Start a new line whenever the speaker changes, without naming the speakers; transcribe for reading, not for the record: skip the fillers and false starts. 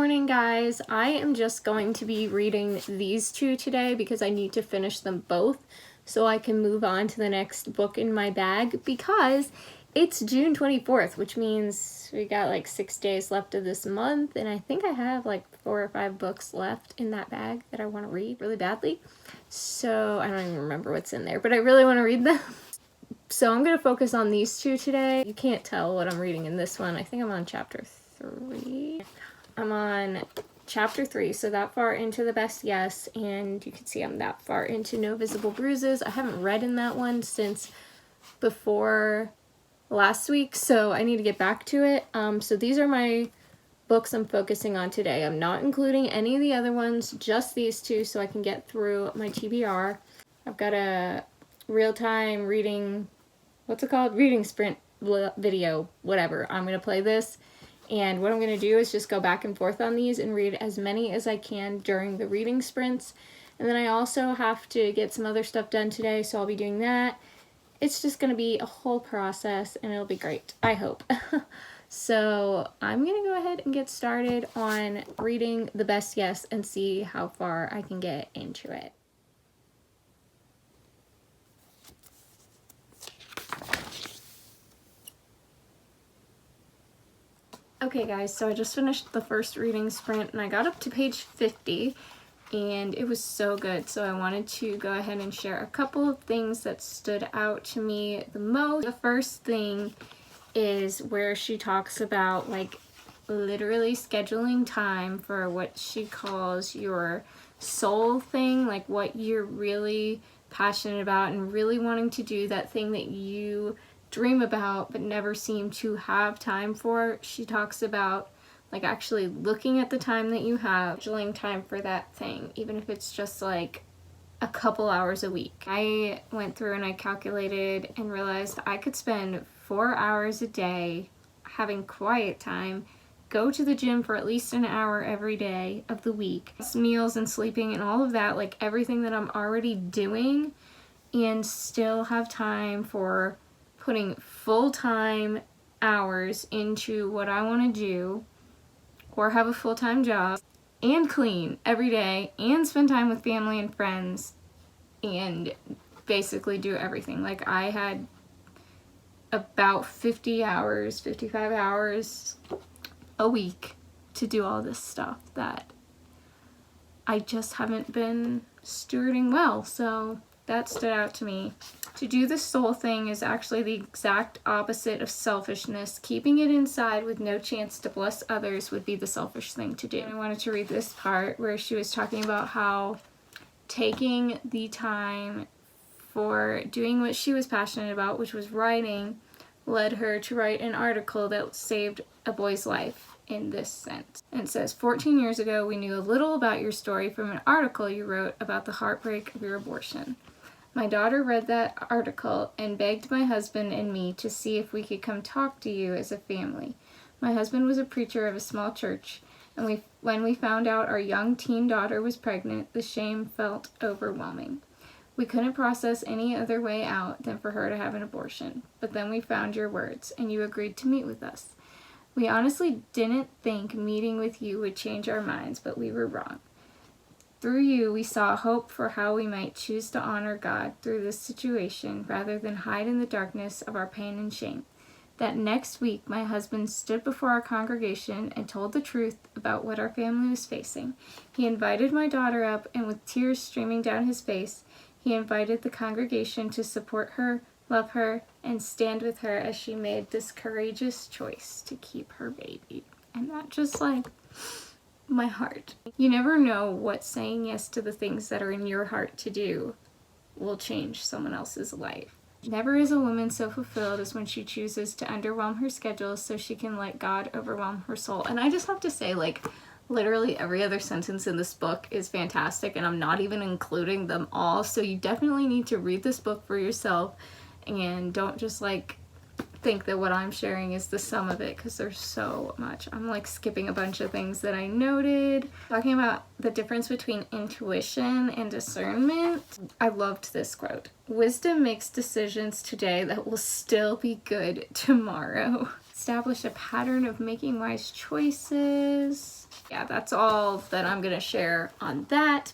morning, guys. I am just going to be reading these two today because I need to finish them both so I can move on to the next book in my bag because it's June 24th, which means we got like 6 days left of this month, and I think I have like 4 or 5 books left in that bag that I want to read really badly. So I don't even remember what's in there, but I really want to read them. So I'm going to focus on these two today. You can't tell what I'm reading in this one. I think I'm on chapter 3. I'm on chapter 3, so that far into The Best Yes, and you can see I'm that far into No Visible Bruises. I haven't read in that one since before last week, so I need to get back to it. So these are my books I'm focusing on today. I'm not including any of the other ones, just these two so I can get through my TBR. I've got a real-time reading, what's it called? Reading sprint video, whatever. I'm going to play this. And what I'm going to do is just go back and forth on these and read as many as I can during the reading sprints. And then I also have to get some other stuff done today, so I'll be doing that. It's just going to be a whole process, and it'll be great, I hope. So I'm going to go ahead and get started on reading The Best Yes and see how far I can get into it. Okay guys, so I just finished the first reading sprint and I got up to page 50 and it was so good, so I wanted to go ahead and share a couple of things that stood out to me the most. The first thing is where she talks about like literally scheduling time for what she calls your soul thing, like what you're really passionate about and really wanting to do, that thing that you dream about but never seem to have time for. She talks about like actually looking at the time that you have, scheduling time for that thing, even if it's just like a couple hours a week. I went through and I calculated and realized I could spend 4 hours a day having quiet time, go to the gym for at least an hour every day of the week, meals and sleeping and all of that, like everything that I'm already doing, and still have time for putting full-time hours into what I want to do, or have a full-time job, and clean every day, and spend time with family and friends, and basically do everything. Like I had about 50 hours, 55 hours a week to do all this stuff that I just haven't been stewarding well, so that stood out to me. To do the soul thing is actually the exact opposite of selfishness. Keeping it inside with no chance to bless others would be the selfish thing to do. I wanted to read this part where she was talking about how taking the time for doing what she was passionate about, which was writing, led her to write an article that saved a boy's life in this sense. And it says, 14 years ago, we knew a little about your story from an article you wrote about the heartbreak of your abortion. My daughter read that article and begged my husband and me to see if we could come talk to you as a family. My husband was a preacher of a small church, and when we found out our young teen daughter was pregnant, the shame felt overwhelming. We couldn't process any other way out than for her to have an abortion. But then we found your words, and you agreed to meet with us. We honestly didn't think meeting with you would change our minds, but we were wrong. Through you, we saw hope for how we might choose to honor God through this situation rather than hide in the darkness of our pain and shame. That next week, my husband stood before our congregation and told the truth about what our family was facing. He invited my daughter up, and with tears streaming down his face, he invited the congregation to support her, love her, and stand with her as she made this courageous choice to keep her baby. And that just like my heart. You never know what saying yes to the things that are in your heart to do will change someone else's life. Never is a woman so fulfilled as when she chooses to underwhelm her schedule so she can let God overwhelm her soul. And I just have to say, like, literally every other sentence in this book is fantastic, and I'm not even including them all, so you definitely need to read this book for yourself and don't just like think that what I'm sharing is the sum of it, because there's so much. I'm like skipping a bunch of things that I noted. Talking about the difference between intuition and discernment, I loved this quote. Wisdom makes decisions today that will still be good tomorrow. establish a pattern of making wise choices. Yeah, that's all that I'm gonna share on that.